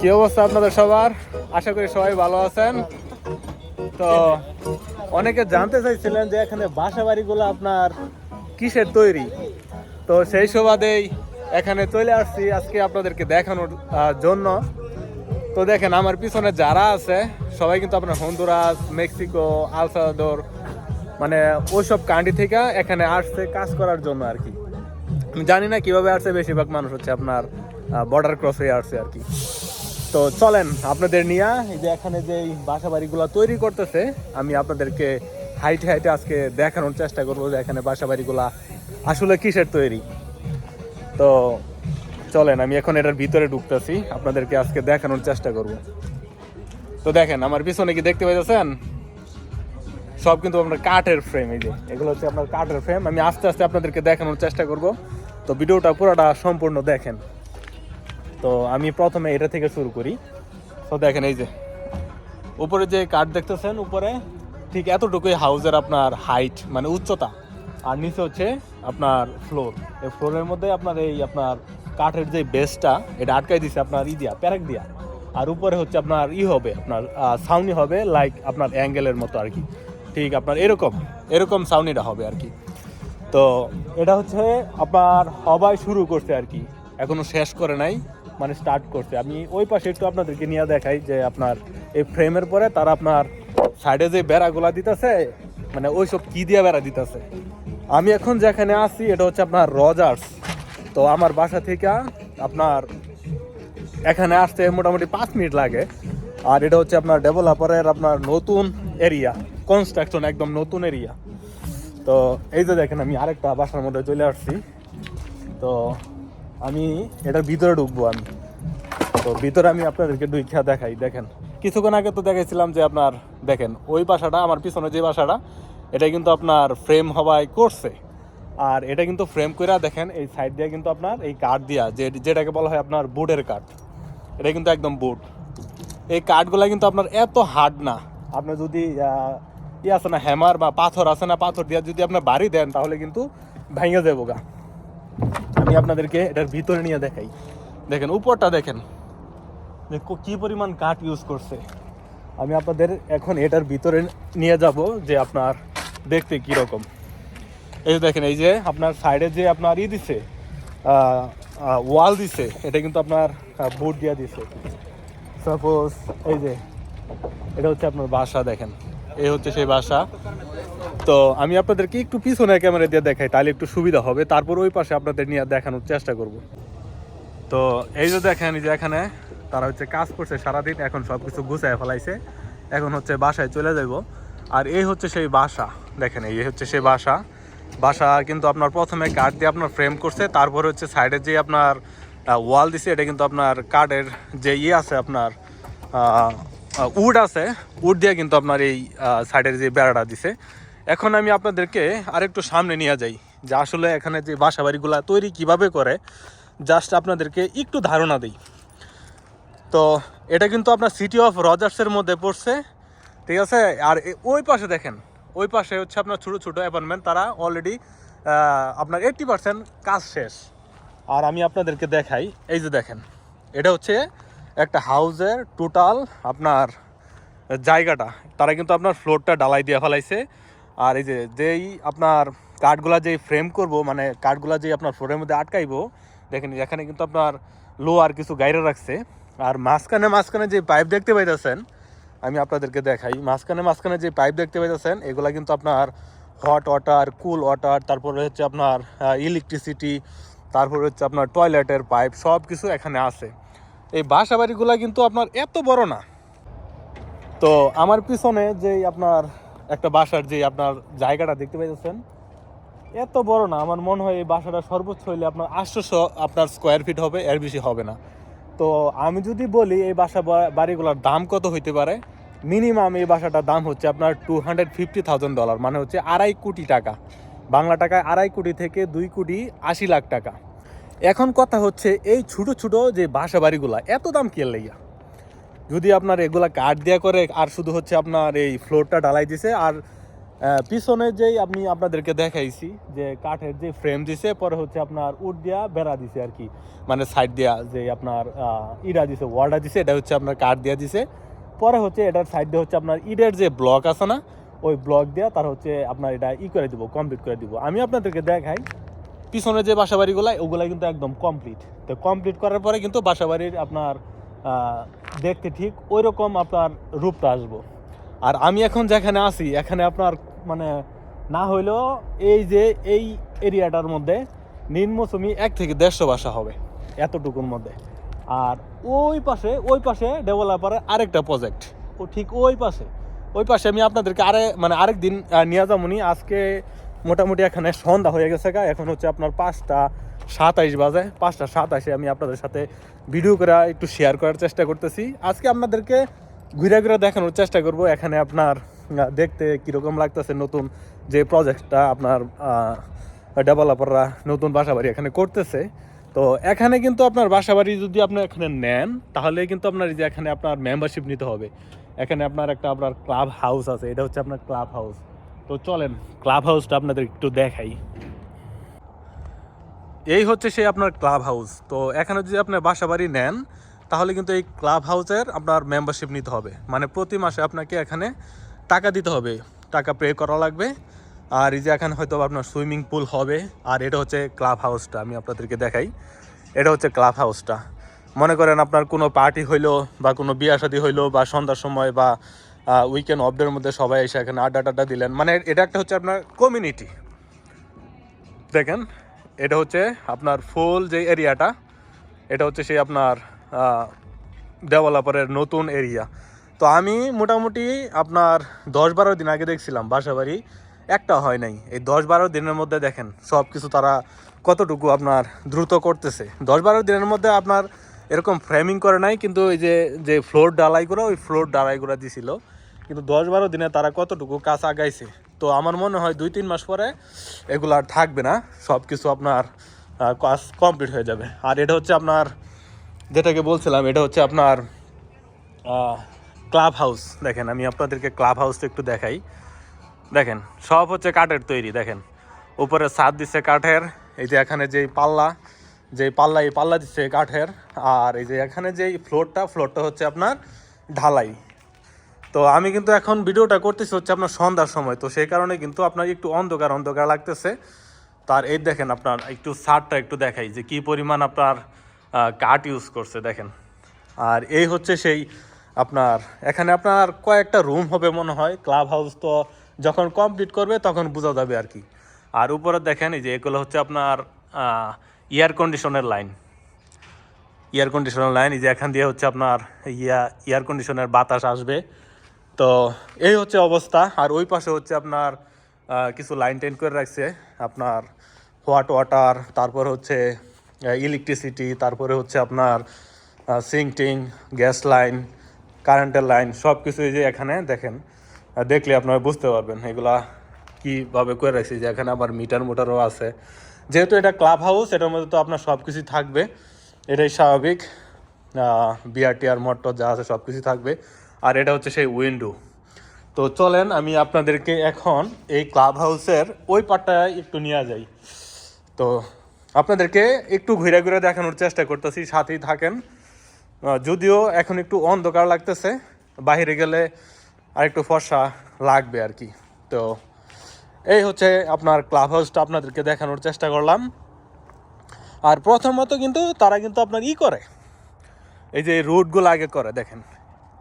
কি অবস্থা আপনাদের সবার? আশা করি সবাই ভালো আছেন। তো অনেকে জানতে চাইছিলেন যে এখানে বাসা বাড়িগুলো আপনার কিসের তৈরি। তো সেই সুবাদেই এখানে চলে আসছি আজকে আপনাদেরকে দেখানোর জন্য। তো দেখেন আমার পিছনে যারা আছে সবাই কিন্তু আপনার হন্ডুরাস, মেক্সিকো, আল সালভাদর মানে ওইসব কান্ট্রি থেকে এখানে আসছে কাজ করার জন্য আর কি। আমি জানি না কিভাবে আসছে, বেশিরভাগ মানুষ হচ্ছে আপনার বর্ডার ক্রস হয়ে আসছে আর কি। তো চলেন আপনাদের নিয়ে এই যে এখানে যে বাসা বাড়িগুলো তৈরি করতেছে আমি আপনাদেরকে হাইটে হাইটে আজকে দেখানোর চেষ্টা করবো যে এখানে বাসা বাড়িগুলা আসলে কিসের তৈরি। তো চলেন আমি এখন এটার ভিতরে ঢুকতেছি, আপনাদেরকে আজকে দেখানোর চেষ্টা করব। তো দেখেন আমার পিছনে কি দেখতে পাইতেছেন, সব কিন্তু আপনার কাঠের ফ্রেম। এই যে এগুলো হচ্ছে আপনার কাঠের ফ্রেম। আমি আস্তে আস্তে আপনাদেরকে দেখানোর চেষ্টা করব, তো ভিডিওটা পুরোটা সম্পূর্ণ দেখেন। তো আমি প্রথমে এটা থেকে শুরু করি। তো দেখেন এই যে উপরে যে কাঠ দেখতেছেন, উপরে ঠিক এতটুকুই হাউসের আপনার হাইট মানে উচ্চতা, আর নিচে হচ্ছে আপনার ফ্লোর। এই ফ্লোরের মধ্যে আপনার এই আপনার কাঠের যে বেসটা এটা আটকাই দিছে আপনার দিয়া প্যারেক দিয়া, আর উপরে হচ্ছে আপনার হবে আপনার ছাউনি হবে লাইক আপনার অ্যাঙ্গেলের মতো আর কি। ঠিক আপনার এরকম এরকম ছাউনিটা হবে আর কি। তো এটা হচ্ছে আপনার হবাই শুরু করছে আর কি, এখনো শেষ করে নাই, মানে স্টার্ট করছে। আমি ওই পাশে একটু আপনাদেরকে নিয়ে দেখাই যে আপনার এই ফ্রেমের পরে তারা আপনার সাইডে যে বেড়াগুলা দিতেছে মানে ওইসব কি দিয়ে বেড়া দিতেছে। আমি এখন যেখানে আছি এটা হচ্ছে আপনার রজার্স। তো আমার বাসা থেকে আপনার এখানে আসতে মোটামুটি 5 মিনিট লাগে। আর এটা হচ্ছে আপনার ডেভেলপারের আপনার নতুন এরিয়া, কনস্ট্রাকশন একদম নতুন এরিয়া। তো এই যে দেখেন আমি আরেকটা বাসার মধ্যে চলে আসছি। তো আমি এটার ভিতরে ঢুকবো আমি। তো ভিতরে আমি আপনাদেরকে ঢুকিয়া দেখাই। দেখেন কিছুক্ষণ আগে তো দেখাইছিলাম যে আপনার দেখেন ওই বাসাটা, আমার পিছনে যে বাসাটা এটা কিন্তু আপনার ফ্রেম হবাই করছে। আর এটা কিন্তু ফ্রেম কইরা দেখেন এই সাইড দিয়ে কিন্তু আপনার এই কাঠ দিয়া যেটাকে বলা হয় আপনার বুটের কাঠ, এটা কিন্তু একদম বুট। এই কাঠগুলা কিন্তু আপনার এত হার্ড না। আপনার যদি আছে না হ্যামার বা পাথর আছে না, পাথর দিয়ে যদি আপনার বাড়ি দেন তাহলে কিন্তু ভেঙে যাবো গা। আমি আপনাদেরকে এটার ভিতরে নিয়ে দেখাই। দেখেন উপরটা দেখেন কি পরিমাণ কাঠ ইউজ করছে। আমি আপনাদের এখন এটার ভিতরে নিয়ে যাব যে আপনার দেখতে কিরকম। এই দেখেন এই যে আপনার সাইডে যে আপনার দিছে ওয়াল দিছে, এটা কিন্তু আপনার বুট দিয়ে দিছে। সাপোজ এই যে এটা হচ্ছে আপনার বাসা, দেখেন এই হচ্ছে সেই বাসা। তো আমি আপনাদেরকে একটু পিছনে ক্যামেরা দিয়ে দেখাই, তাহলে একটু সুবিধা হবে। তারপর ওই পাশে আপনাদের নিয়ে দেখানোর চেষ্টা করব। তো এই যে দেখেন এই যে এখানে তারা হচ্ছে কাজ করছে সারাদিন, এখন সব কিছু গুছায় ফেলাইছে, এখন হচ্ছে বাসায় চলে যাব। আর এই হচ্ছে সেই বাসা, দেখেন এই হচ্ছে সেই বাসা। বাসা কিন্তু আপনার প্রথমে কাঠ দিয়ে আপনার ফ্রেম করছে, তারপর হচ্ছে সাইডে যে আপনার ওয়াল দিছে এটা কিন্তু আপনার কাঠের যে আছে আপনার উড আছে, উড দিয়ে কিন্তু আপনার এই সাইডের যে বেড়াটা দিছে। এখন আমি আপনাদেরকে আরেকটু সামনে নিয়ে যাই যে আসলে এখানে যে বাসা বাড়িগুলা তৈরি কিভাবে করে, জাস্ট আপনাদেরকে একটু ধারণা দিই। তো এটা কিন্তু আপনার সিটি অফ রজার্সের মধ্যে পড়ছে, ঠিক আছে। আর ওই পাশে দেখেন, ওই পাশে হচ্ছে আপনার ছোটো ছোটো অ্যাপার্টমেন্ট, তারা অলরেডি আপনার 80% কাজ শেষ। আর আমি আপনাদেরকে দেখাই, এই যে দেখেন এটা হচ্ছে একটা হাউসের টোটাল আপনার জায়গাটা, তারা কিন্তু আপনার ফ্লোরটা ডালাই দিয়ে ফেলাইছে। আর এই যে যেই আপনার কাঠগুলা যেই ফ্রেম করব, মানে কাঠগুলা যেই আপনার ফ্লোরের মধ্যে আটকাইবো, দেখেন এখানে কিন্তু আপনার লোহার কিছু গাইরে রাখছে। আর মাঝখানে যে পাইপ দেখতে পাইতেছেন, আমি আপনাদেরকে দেখাই, মাঝখানে যে পাইপ দেখতে পাইতেছেন এগুলা কিন্তু আপনার হট ওয়াটার, কুল ওয়াটার, তারপরে হচ্ছে আপনার ইলেকট্রিসিটি, তারপরে হচ্ছে আপনার টয়লেটের পাইপ, সব কিছু এখানে আছে। এই বাসা বাড়িগুলা কিন্তু আপনার এত বড় না। তো আমার পিছনে যে আপনার একটা বাসার যে আপনার জায়গাটা দেখতে পাইতেছেন এত বড় না। আমার মনে হয় এই বাসাটা সর্বোচ্চ হইলে আপনার 800 আপনার স্কোয়ার ফিট হবে, এর বেশি হবে না। তো আমি যদি বলি এই বাসা বাড়িগুলোর দাম কত হইতে পারে, মিনিমাম এই বাসাটার দাম হচ্ছে আপনার $250,000, মানে হচ্ছে 2.5 কোটি টাকা। বাংলা টাকায় 2.5 কোটি থেকে 2,80,00,000 টাকা। এখন কথা হচ্ছে এই ছোটো ছোটো যে বাসা বাড়িগুলা এত দাম কে লাইয়া, যদি আপনার এগুলা কাঠ দিয়া করে আর শুধু হচ্ছে আপনার এই ফ্লোরটা ঢালাই দিছে আর পিছনে যেই আমি আপনাদেরকে দেখাইছি যে কাঠের যে ফ্রেম দিছে, পরে হচ্ছে আপনার উড দিয়া বেড়া দিছে আর কি, মানে সাইড দিয়া যে আপনার ইটা দিছে, ওয়ালটা দিছে, এটা হচ্ছে আপনার কাঠ দিয়া দিছে। পরে হচ্ছে এটার সাইড দিয়ে হচ্ছে আপনার ইটের যে ব্লক আছে না, ওই ব্লক দিয়া তার হচ্ছে আপনার এটা করে দিব, কমপ্লিট করে দিব। আমি আপনাদেরকে দেখাই পিছনে যে বাসাবাড়িগুলো, ওগুলা কিন্তু একদম কমপ্লিট। তো কমপ্লিট করার পরে কিন্তু বাসাবাড়ির আপনার দেখতে ঠিক ওই রকম আপনার রূপটা আসবো। আর আমি এখন যেখানে আছি, এখানে আপনার মানে না হইলেও এই যে এই এরিয়াটার মধ্যে নিম্নসূমি 1 থেকে 150 বাসা হবে এতটুকুর মধ্যে। আর ওই পাশে ডেভেলপারের আরেকটা প্রজেক্ট, ও ঠিক ওই পাশে আমি আপনাদেরকে আরেক দিন নিয়ে যাবনি। আজকে মোটামুটি এখানে সন্ধ্যা হয়ে গেছে, এখন হচ্ছে আপনার 5:27 বাজে। 5:27 আমি আপনাদের সাথে ভিডিও করে একটু শেয়ার করার চেষ্টা করতেছি। আজকে আপনাদেরকে ঘুরে দেখানোর চেষ্টা করব এখানে আপনার দেখতে কীরকম লাগতেছে নতুন যে প্রজেক্টটা আপনার ডেভেলপাররা নতুন বাসাবাড়ি এখানে করতেছে। তো এখানে কিন্তু আপনার বাসাবাড়ি যদি আপনি এখানে নেন, তাহলে কিন্তু আপনার এই যে এখানে আপনার মেম্বারশিপ নিতে হবে। এখানে আপনার আপনার ক্লাব হাউস আছে, এটা হচ্ছে আপনার ক্লাব হাউস। তো চলেন ক্লাব হাউসটা আপনাদের একটু দেখাই। এই হচ্ছে সেই আপনার ক্লাব হাউস। তো এখানে যদি আপনি বাসাবাড়ি নেন, তাহলে কিন্তু এই ক্লাব হাউসের আপনার মেম্বারশিপ নিতে হবে, মানে প্রতি মাসে আপনাকে এখানে টাকা দিতে হবে, টাকা পে করা লাগবে। আর এই যে এখানে হয়তো আপনার সুইমিং পুল হবে। আর এটা হচ্ছে ক্লাব হাউসটা, আমি আপনাদেরকে দেখাই। এটা হচ্ছে ক্লাব হাউসটা। মনে করেন আপনার কোনো পার্টি হইলো বা কোনো বিয়া শাদী হইলো বা সন্ধ্যার সময় বা উইকেন্ড অফডের মধ্যে সবাই এসে এখানে আড্ডা দিলেন, মানে এটা একটা হচ্ছে আপনার কমিউনিটি। দেখেন এটা হচ্ছে আপনার ফুল যে এরিয়াটা, এটা হচ্ছে সেই আপনার ডেভেলপারের নতুন এরিয়া। তো আমি মোটামুটি আপনার 10-12 দিন আগে দেখছিলাম বাসাবাড়ি, একটা হয় নাই। এই 10-12 দিনের মধ্যে দেখেন সব কিছু তারা কতটুকু আপনার দ্রুত করতেছে। 10-12 দিনের মধ্যে আপনার এরকম ফ্রেমিং করে নাই, কিন্তু ওই যে ফ্লোর ডালাই করে, ওই ফ্লোর ডালাই করে দিছিল। কিন্তু 10-12 দিনে তারা কতটুকু কাজ আগাইছে। তো আমার মনে হয় 2-3 মাস পরে এগুলো আর থাকবে না, সব কিছু আপনার কাজ কমপ্লিট হয়ে যাবে। আর এটা হচ্ছে আপনার যেটাকে বলছিলাম, এটা হচ্ছে আপনার ক্লাব হাউস। দেখেন আমি আপনাদেরকে ক্লাব হাউসটা একটু দেখাই। দেখেন সব হচ্ছে কাঠের তৈরি। দেখেন উপরে ছাদ দিচ্ছে কাঠের, এই যে এখানে এই পাল্লা দিচ্ছে কাঠের। আর এই যে এখানে যেই ফ্লোরটা হচ্ছে আপনার ঢালাই। তো আমি কিন্তু এখন ভিডিওটা করতেছি হচ্ছে আপনার সন্ধ্যার সময়, তো সেই কারণে কিন্তু আপনার একটু অন্ধকার লাগতেছে। তার এই দেখেন আপনার একটু ছাদটা একটু দেখাই যে কি পরিমাণ আপনার কাঠ ইউজ করছে দেখেন। আর এই হচ্ছে সেই আপনার এখানে আপনার কয়েকটা রুম হবে মনে হয়। ক্লাব হাউস তো যখন কমপ্লিট করবে তখন বোঝা যাবে আর কি। আর উপরে দেখেন এই যে এগুলো হচ্ছে আপনার এয়ার কন্ডিশনের লাইন। এই যে এখান দিয়ে হচ্ছে আপনার এয়ার কন্ডিশনের বাতাস আসবে। তো এই হচ্ছে অবস্থা। আর ওই পাশে হচ্ছে আপনার কিছু লাইন টেন করে রাখছে আপনার হট ওয়াটার, তারপর হচ্ছে ইলেকট্রিসিটি, তারপরে হচ্ছে আপনার সিঙ্কটিং, গ্যাস লাইন, কারেন্টের লাইন, সব কিছু এই যে এখানে দেখেন, দেখলে আপনারা বুঝতে পারবেন এগুলা কীভাবে করে রাখছি। যে এখানে আবার মোটারও আছে। যেহেতু এটা ক্লাব হাউস, এটার মধ্যে তো আপনার সব কিছুই থাকবে, এটাই স্বাভাবিক। বিআরটিআর মোটর যা আছে সব কিছুই থাকবে। আর এটা হচ্ছে সেই উইন্ডো। তো চলেন আমি আপনাদেরকে এখন এই ক্লাব হাউসের ওই পাটটায় একটু নিয়ে যাই। তো আপনাদেরকে একটু ঘুরে দেখানোর চেষ্টা করতেছি, সাথেই থাকেন। যদিও এখন একটু অন্ধকার লাগতেছে, বাইরে গেলে আর একটু ফর্সা লাগবে আর কি। তো এই হচ্ছে আপনার ক্লাব হাউসটা আপনাদেরকে দেখানোর চেষ্টা করলাম। আর প্রথমত কিন্তু তারা কিন্তু আপনার করে এই যে রুটগুলো আগে করে, দেখেন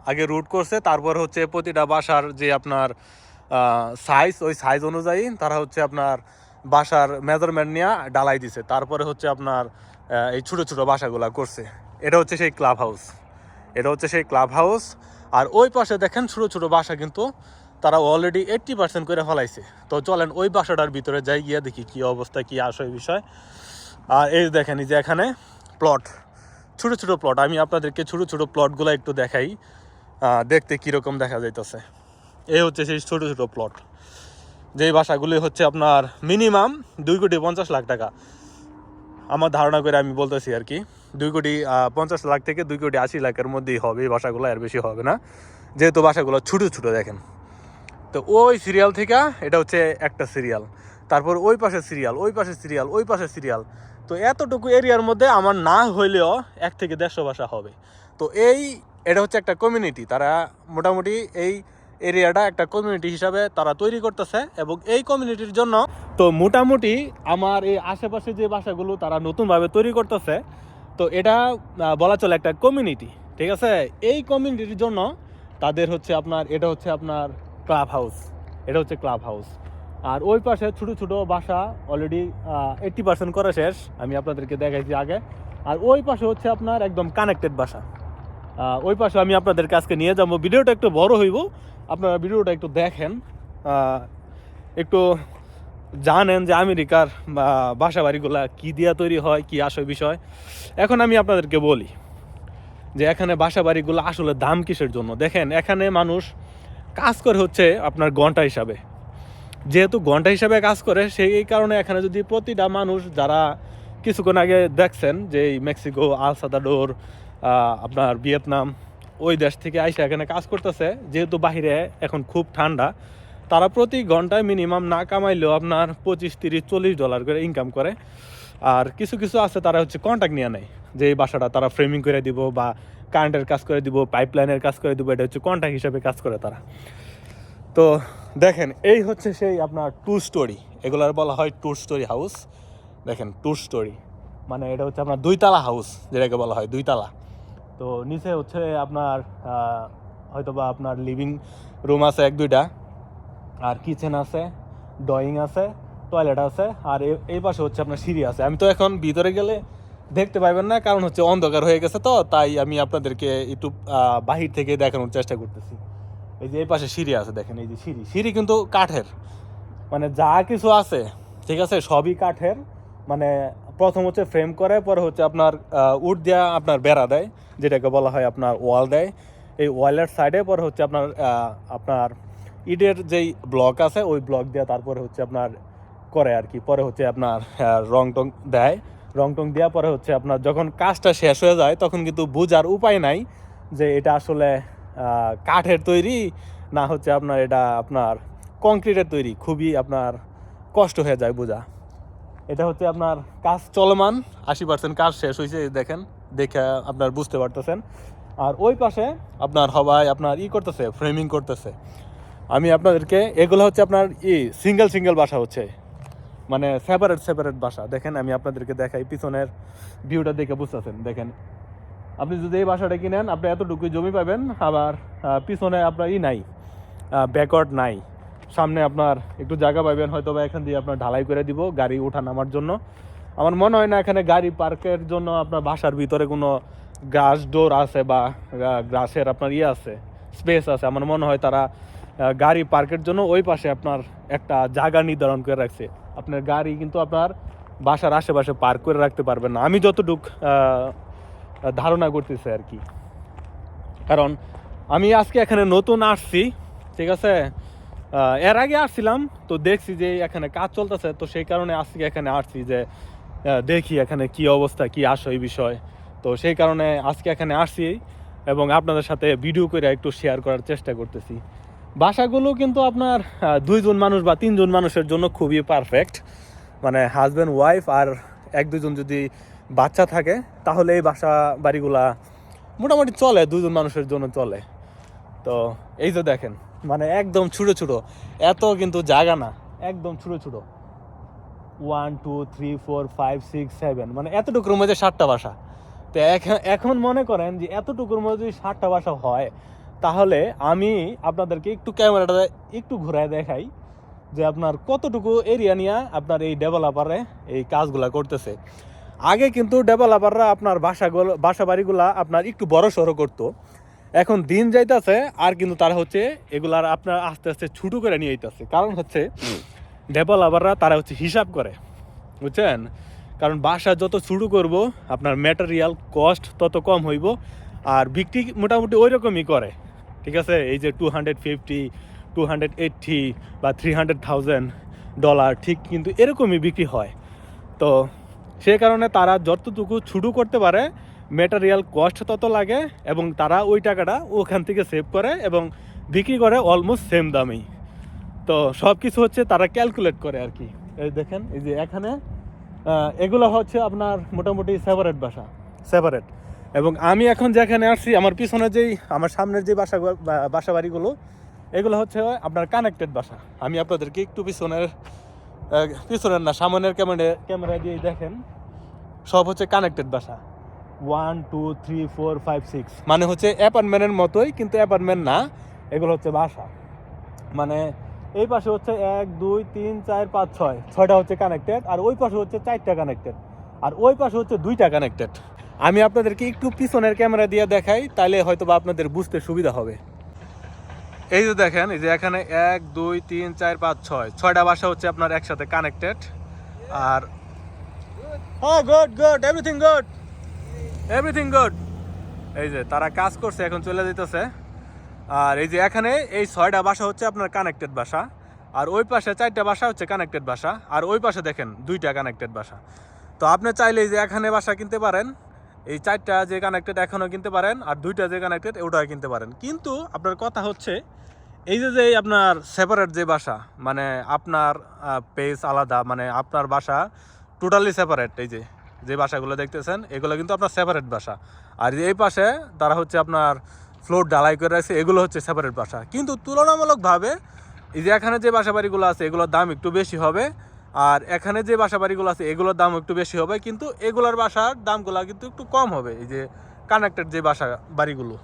আগে রুট করছে, তারপর হচ্ছে প্রতিটা বাসার যে আপনার সাইজ, ওই সাইজ অনুযায়ী তারা হচ্ছে আপনার বাসার মেজারমেন্ট নিয়ে ডালাই দিছে। তারপরে হচ্ছে আপনার এই ছোটো ছোটো বাসাগুলা করছে। এটা হচ্ছে সেই ক্লাব হাউস। আর ওই পাশে দেখেন ছোটো ছোটো বাসা কিন্তু তারা অলরেডি 80% করে ফেলাইছে। তো চলেন ওই বাসাটার ভিতরে যাই, গিয়ে দেখি কী অবস্থা, কী আসে বিষয়। আর এই দেখেন এই যে এখানে প্লট, ছোটো ছোটো প্লট। আমি আপনাদেরকে ছোটো ছোটো প্লটগুলো একটু দেখাই, দেখতে কীরকম দেখা যাইতেছে। এই হচ্ছে সেই ছোটো ছোটো প্লট, যেই বাসাগুলি হচ্ছে আপনার মিনিমাম 2,50,00,000 টাকা আমার ধারণা করে আমি বলতেছি আর কি। 2,50,00,000 থেকে 2,80,00,000-এর মধ্যেই হবে এই বাসাগুলো, আর বেশি হবে না, যেহেতু বাসাগুলো ছোটো ছোটো। দেখেন তো ওই সিরিয়াল থেকে এটা হচ্ছে একটা সিরিয়াল, তারপর ওই পাশে সিরিয়াল, ওই পাশে সিরিয়াল, ওই পাশে সিরিয়াল। তো এতটুকু এরিয়ার মধ্যে আমার না হইলেও 1 থেকে 150 বাসা হবে। তো এটা হচ্ছে একটা কমিউনিটি, তারা মোটামুটি এই এরিয়াটা একটা কমিউনিটি হিসাবে তারা তৈরি করতেছে, এবং এই কমিউনিটির জন্য তো মোটামুটি আমার এই আশেপাশে যে বাসাগুলো তারা নতুনভাবে তৈরি করতেছে, তো এটা বলা চলে একটা কমিউনিটি, ঠিক আছে। এই কমিউনিটির জন্য তাদের হচ্ছে আপনার এটা হচ্ছে আপনার ক্লাব হাউস, এটা হচ্ছে ক্লাব হাউস। আর ওই পাশে ছোটো ছোটো বাসা অলরেডি 80% করা শেষ, আমি আপনাদেরকে দেখাইছি আগে। আর ওই পাশে হচ্ছে আপনার একদম কানেক্টেড বাসা, ওই পাশে আমি আপনাদের কাছকে নিয়ে যাবো। ভিডিওটা একটু বড় হইব, আপনারা ভিডিওটা একটু দেখেন, একটু জানেন যে আমেরিকার বাসা বাড়িগুলা কী দিয়া তৈরি হয়, কী আসল বিষয়। এখন আমি আপনাদেরকে বলি যে এখানে বাসা বাড়িগুলো আসলে দাম কিসের জন্য। দেখেন এখানে মানুষ কাজ করে হচ্ছে আপনার ঘন্টা হিসাবে, যেহেতু ঘন্টা হিসাবে কাজ করে সেই কারণে এখানে যদি প্রতিটা মানুষ যারা কিছুক্ষণ আগে দেখছেন যে মেক্সিকো, আল সালভাদোর, আপনার ভিয়েতনাম, ওই দেশ থেকে আইসা এখানে কাজ করতেছে, যেহেতু বাহিরে এখন খুব ঠান্ডা, তারা প্রতি ঘন্টায় মিনিমাম না কামাইলেও আপনার $25, $30, $40 করে ইনকাম করে। আর কিছু কিছু আছে তারা হচ্ছে কন্ট্যাক্ট নিয়ে নেয়, যে এই বাসাটা তারা ফ্রেমিং করে দিব বা কারেন্টের কাজ করে দিব, পাইপলাইনের কাজ করে দিব, এটা হচ্ছে কন্ট্যাক্ট হিসাবে কাজ করে তারা। তো দেখেন এই হচ্ছে সেই আপনার 2 স্টোরি, এগুলার বলা হয় 2 স্টোরি হাউস। দেখেন 2 স্টোরি মানে এটা হচ্ছে আপনার 2 তালা হাউস, যেটাকে বলা হয় 2 তালা। তো নিচে হচ্ছে আপনার হয়তোবা আপনার লিভিং রুম আছে 1-2টা, আর কিচেন আছে, ড্রয়িং আছে, টয়লেট আছে, আর এই পাশে হচ্ছে আপনার সিঁড়ি আছে। আমি তো এখন ভিতরে গেলে দেখতে পাইবেন না, কারণ হচ্ছে অন্ধকার হয়ে গেছে, তো তাই আমি আপনাদেরকে একটু বাহির থেকে দেখানোর চেষ্টা করতেছি। এই যে এই পাশে সিঁড়ি আছে, দেখেন এই যে সিঁড়ি কিন্তু কাঠের, মানে যা কিছু আছে ঠিক আছে সবই কাঠের। মানে প্রথম হচ্ছে ফ্রেম করে, পরে হচ্ছে আপনার উড দেওয়া আপনার বেড়া দেয়, যেটাকে বলা হয় আপনার ওয়াল দেয়। এই ওয়ালের সাইডে পরে হচ্ছে আপনার ইটের যেই ব্লক আছে ওই ব্লক দেওয়া, তারপরে হচ্ছে আপনার করে আর কি। পরে হচ্ছে আপনার রং টং দেয়, রং টং দেওয়া পরে হচ্ছে আপনার যখন কাজটা শেষ হয়ে যায় তখন কিন্তু বোঝার উপায় নাই যে এটা আসলে কাঠের তৈরি না হচ্ছে আপনার এটা আপনার কংক্রিটের তৈরি। খুবই আপনার কষ্ট হয়ে যায় বোঝা। এটা হচ্ছে আপনার কাজ চলমান, 80% কাজ শেষ হয়েছে দেখেন, দেখে আপনার বুঝতে পারতেছেন। আর ওই পাশে আপনার সবাই আপনার করতেছে, ফ্রেমিং করতেছে। আমি আপনাদেরকে এগুলো হচ্ছে আপনার সিঙ্গেল বাসা হচ্ছে, মানে সেপারেট বাসা। দেখেন আমি আপনাদেরকে দেখাই, পিছনের ভিউটা দেখে বুঝতেছেন। দেখেন আপনি যদি এই বাসাটা কিনেন আপনি এতটুকু জমি পাবেন, আবার পিছনে আপনার নাই, ব্যাকওয়ার্ড নাই, সামনে আপনার একটু জায়গা পাবেন, হয়তো বা এখান দিয়ে আপনার ঢালাই করে দিব গাড়ি ওঠা নামার জন্য। আমার মনে হয় না এখানে গাড়ি পার্কের জন্য আপনার বাসার ভিতরে কোনো গ্রাস ডোর আছে বা গ্রাসের আপনার আছে, স্পেস আছে। আমার মনে হয় তারা গাড়ি পার্কের জন্য ওই পাশে আপনার একটা জায়গা নির্ধারণ করে রাখছে। আপনার গাড়ি কিন্তু আপনার বাসার আশেপাশে পার্ক করে রাখতে পারবেন না, আমি যতটুক ধারণা করতেছি আর কি। কারণ আমি আজকে এখানে নতুন আসছি, ঠিক আছে, এর আগে আসছিলাম তো দেখছি যে এখানে কাজ চলতেছে, তো সেই কারণে আজকে এখানে আসছি যে দেখি এখানে কি অবস্থা, কি আসে এই বিষয়। তো সেই কারণে আজকে এখানে আসছি এবং আপনাদের সাথে ভিডিও করে একটু শেয়ার করার চেষ্টা করতেছি। বাসাগুলো কিন্তু আপনার 2 জন মানুষ বা 3 জন মানুষের জন্য খুবই পারফেক্ট, মানে হাজব্যান্ড ওয়াইফ আর 1-2 জন যদি বাচ্চা থাকে তাহলে এই বাসা বাড়িগুলা মোটামুটি চলে, 2 জন মানুষের জন্য চলে। তো এই যে দেখেন মানে একদম ছোটো এত কিন্তু জায়গা না, একদম ছোটো 1 2 3 4 5 6 7, মানে এতটুকুর মধ্যে 7টা বাসা। তো এখন মনে করেন যে এতটুকুর মধ্যে যদি 7টা বাসা হয়, তাহলে আমি আপনাদেরকে একটু ক্যামেরাটা একটু ঘুরায় দেখাই যে আপনার কতটুকু এরিয়া নিয়ে আপনার এই ডেভেলপারে এই কাজগুলা করতেছে। আগে কিন্তু ডেভেলপাররা আপনার বাসা বাড়িগুলা আপনার একটু বড় সড়ো করতো, এখন দিন যাইতেছে আর কিন্তু তারা হচ্ছে এগুলার আপনার আস্তে আস্তে ছোটো করে নিয়ে যেতেছে। কারণ হচ্ছে ডেভেলপাররা তারা হচ্ছে হিসাব করে, বুঝছেন। কারণ বাসা যত ছোটো করব আপনার ম্যাটেরিয়াল কস্ট তত কম হইব, আর বিক্রি মোটামুটি ওই রকমই করে, ঠিক আছে। এই যে $250, $280 বা $300,000 ঠিক কিন্তু এরকমই বিক্রি হয়। তো সে কারণে তারা যতটুকু ছোটো করতে পারে ম্যাটেরিয়াল কস্ট তত লাগে, এবং তারা ওই টাকাটা ওখান থেকে সেভ করে এবং বিক্রি করে অলমোস্ট সেম দামেই। তো সব কিছু হচ্ছে তারা ক্যালকুলেট করে আর কি। এই দেখেন এই যে এখানে এগুলো হচ্ছে আপনার মোটামুটি সেপারেট সেপারেট। এবং আমি এখন যেখানে আসছি আমার পিছনে আমার সামনের যে বাসা বাড়িগুলো এগুলো হচ্ছে আপনার কানেক্টেড বাসা। আমি আপনাদেরকে একটু পিছনের না সামনের ক্যামেরা দিয়ে দেখেন, সব হচ্ছে কানেক্টেড বাসা। 1 2 3 4 5 6 মানে হচ্ছে অ্যাপার্টমেন্টের মতোই, কিন্তু অ্যাপার্টমেন্ট না, এগুলো হচ্ছে বাসা। মানে এই পাশে হচ্ছে 1 2 3 4 5 6টা হচ্ছে কানেক্টেড, আর ওই পাশে হচ্ছে 4টা কানেক্টেড, আর ওই পাশে হচ্ছে 2টা কানেক্টেড। আমি আপনাদেরকে একটু পিছনের ক্যামেরা দিয়ে দেখাই, তাহলে হয়তো বা আপনাদের বুঝতে সুবিধা হবে। এই যে দেখেন, এই যে এখানে 1 2 3 4 5 6টা বাসা হচ্ছে আপনার একসাথে কানেক্টেড। আর গুড এভরিথিং গুড। এই যে তারা কাজ করছে, এখন চলে যেতেছে। আর এই যে এখানে এই 6টা বাসা হচ্ছে আপনার কানেক্টেড বাসা, আর ওই পাশে 4টা বাসা হচ্ছে কানেক্টেড বাসা, আর ওই পাশে দেখেন 2টা কানেক্টেড বাসা। তো আপনি চাইলে যে এখানে বাসা কিনতে পারেন, এই 4টা যে কানেক্টেড এখনও কিনতে পারেন, আর 2টা যে কানেক্টেড ওটাও কিনতে পারেন। কিন্তু আপনার কথা হচ্ছে এই যে আপনার সেপারেট যে বাসা, মানে আপনার পেজ আলাদা, মানে আপনার বাসা টোটালি সেপারেট। এই যে বাসাগুলো দেখতেছেন এগুলো কিন্তু আপনার সেপারেট বাসা। আর এই পাশে তারা হচ্ছে আপনার ফ্লোর ঢালাই করে রাখছে, এগুলো হচ্ছে সেপারেট বাসা। কিন্তু তুলনামূলকভাবে এই যে এখানে যে বাসা বাড়িগুলো আছে এগুলোর দাম একটু বেশি হবে, আর এখানে যে বাসা বাড়িগুলো আছে এগুলোর দাম একটু বেশি হবে, কিন্তু এগুলোর বাসার দামগুলো কিন্তু একটু কম হবে, এই যে কানেক্টেড যে বাসা বাড়িগুলো।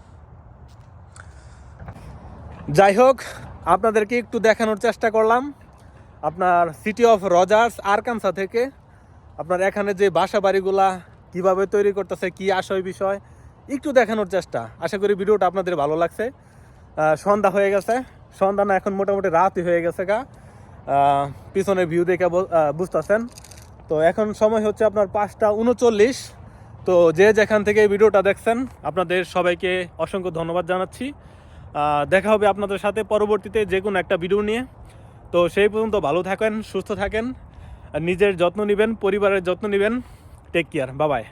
যাই হোক, আপনাদেরকে একটু দেখানোর চেষ্টা করলাম আপনার সিটি অফ রজার্স আরকানসা থেকে আপনার এখানে যে বাসা বাড়িগুলা কীভাবে তৈরি করতেছে, কি বিষয় একটু দেখানোর চেষ্টা। আশা করি ভিডিওটা আপনাদের ভালো লাগছে। সন্ধ্যা হয়ে গেছে, সন্ধ্যা না, এখন মোটামুটি রাতই হয়ে গেছে পিছনের ভিউ দেখে বুঝতেছেন। তো এখন সময় হচ্ছে আপনার 5টা 39। তো যে যেখান থেকে ভিডিওটা দেখছেন আপনাদের সবাইকে অসংখ্য ধন্যবাদ জানাচ্ছি। দেখা হবে আপনাদের সাথে পরবর্তীতে যে কোনো একটা ভিডিও নিয়ে। তো সেই পর্যন্ত ভালো থাকেন, সুস্থ থাকেন, নিজের যত্ন নেবেন, পরিবারের যত্ন নেবেন। Take care, bye by.